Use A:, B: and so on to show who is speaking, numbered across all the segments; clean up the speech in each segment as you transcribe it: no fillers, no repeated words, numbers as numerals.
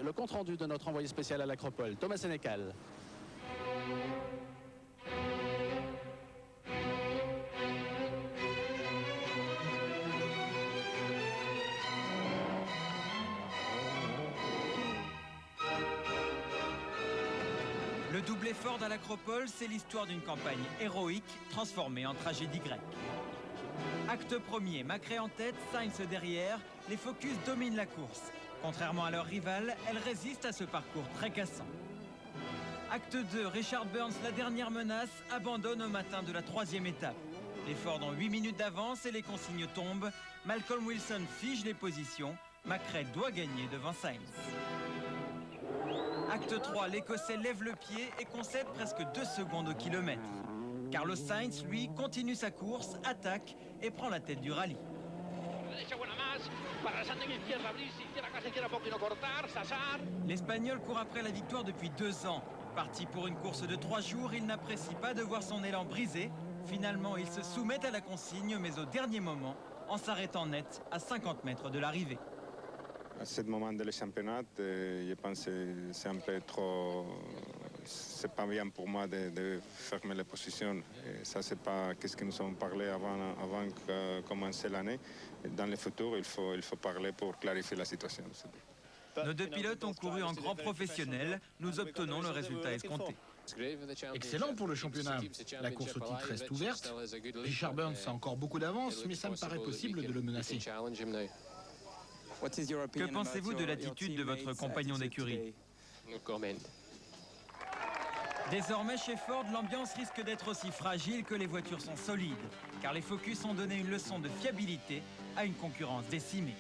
A: le compte-rendu de notre envoyé spécial à l'Acropole, Thomas Sénécal.
B: Le doublé Ford à l'Acropole, c'est l'histoire d'une campagne héroïque transformée en tragédie grecque. Acte premier, Macré en tête, Sainz derrière, les Focus dominent la course. Contrairement à leur rival, elles résistent à ce parcours très cassant. Acte 2, Richard Burns, la dernière menace, abandonne au matin de la 3e étape. Les Ford ont 8 minutes d'avance et les consignes tombent. Malcolm Wilson fige les positions. Macré doit gagner devant Sainz. Acte 3, l'Écossais lève le pied et concède presque 2 secondes au kilomètre. Carlos Sainz, lui, continue sa course, attaque et prend la tête du rallye. L'Espagnol court après la victoire depuis 2 ans. Parti pour une course de 3 jours, il n'apprécie pas de voir son élan brisé. Finalement, il se soumet à la consigne, mais au dernier moment, en s'arrêtant net à 50 mètres de l'arrivée.
C: À ce moment du championnat, je pense que c'est un peu trop... C'est pas bien pour moi de fermer les positions. Et ça, c'est pas ce que nous avons parlé avant de commencer l'année. Dans le futur, il faut parler pour clarifier la situation.
B: Nos 2 pilotes ont couru en grand professionnel. Nous obtenons le résultat escompté.
D: Excellent pour le championnat. La course au titre reste ouverte. Richard Burns a encore beaucoup d'avance, mais ça me paraît possible de le menacer.
B: Que pensez-vous de l'attitude de votre compagnon d'écurie? Désormais, chez Ford, l'ambiance risque d'être aussi fragile que les voitures sont solides, car les Focus ont donné une leçon de fiabilité à une concurrence décimée.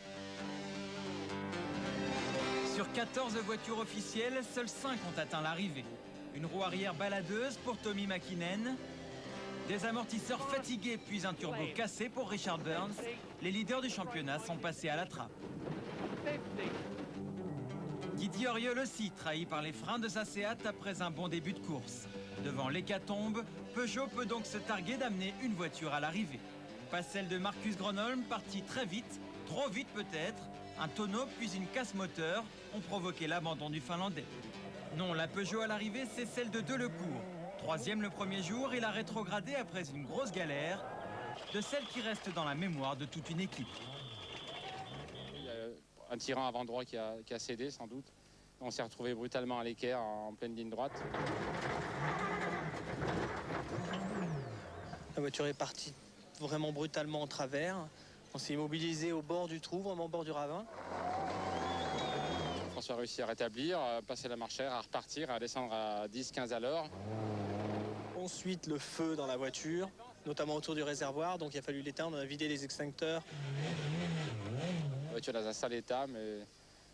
B: Sur 14 voitures officielles, seules 5 ont atteint l'arrivée. Une roue arrière baladeuse pour Tommy Mäkinen, des amortisseurs fatigués puis un turbo cassé pour Richard Burns. Les leaders du championnat sont passés à la trappe. Didier Auriol aussi trahi par les freins de sa Seat après un bon début de course. Devant l'hécatombe, Peugeot peut donc se targuer d'amener une voiture à l'arrivée. Pas celle de Marcus Gronholm, parti très vite, trop vite peut-être. Un tonneau puis une casse moteur ont provoqué l'abandon du Finlandais. Non, la Peugeot à l'arrivée, c'est celle de Delecourt. 3e le premier jour, il a rétrogradé après une grosse galère, de celle qui reste dans la mémoire de toute une équipe.
E: Il y a un tyran avant droit qui a cédé sans doute. On s'est retrouvé brutalement à l'équerre en pleine ligne droite.
F: La voiture est partie vraiment brutalement en travers. On s'est immobilisé au bord du trou, vraiment au bord du ravin.
E: François a réussi à rétablir, à passer la marche arrière, à repartir, à descendre à 10-15 à l'heure.
F: Ensuite, le feu dans la voiture, notamment autour du réservoir. Donc il a fallu l'éteindre, on a vidé les extincteurs.
E: La voiture est dans un sale état, mais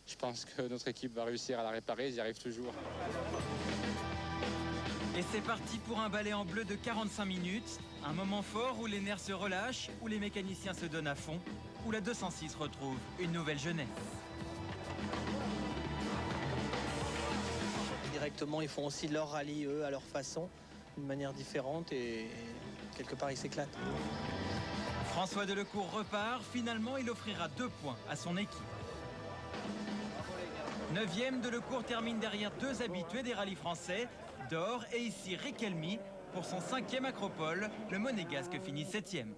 E: je pense que notre équipe va réussir à la réparer, ils y arrivent toujours.
B: Et c'est parti pour un balai en bleu de 45 minutes. Un moment fort où les nerfs se relâchent, où les mécaniciens se donnent à fond, où la 206 retrouve une nouvelle jeunesse.
F: Directement, ils font aussi leur rallye, eux, à leur façon, d'une manière différente, et quelque part, ils s'éclatent.
B: François Delecourt repart. Finalement, il offrira 2 points à son équipe. 9e, Delecourt termine derrière 2 habitués des rallyes français, Dor et ici Riquelme pour son 5e Acropole. Le Monégasque finit 7e.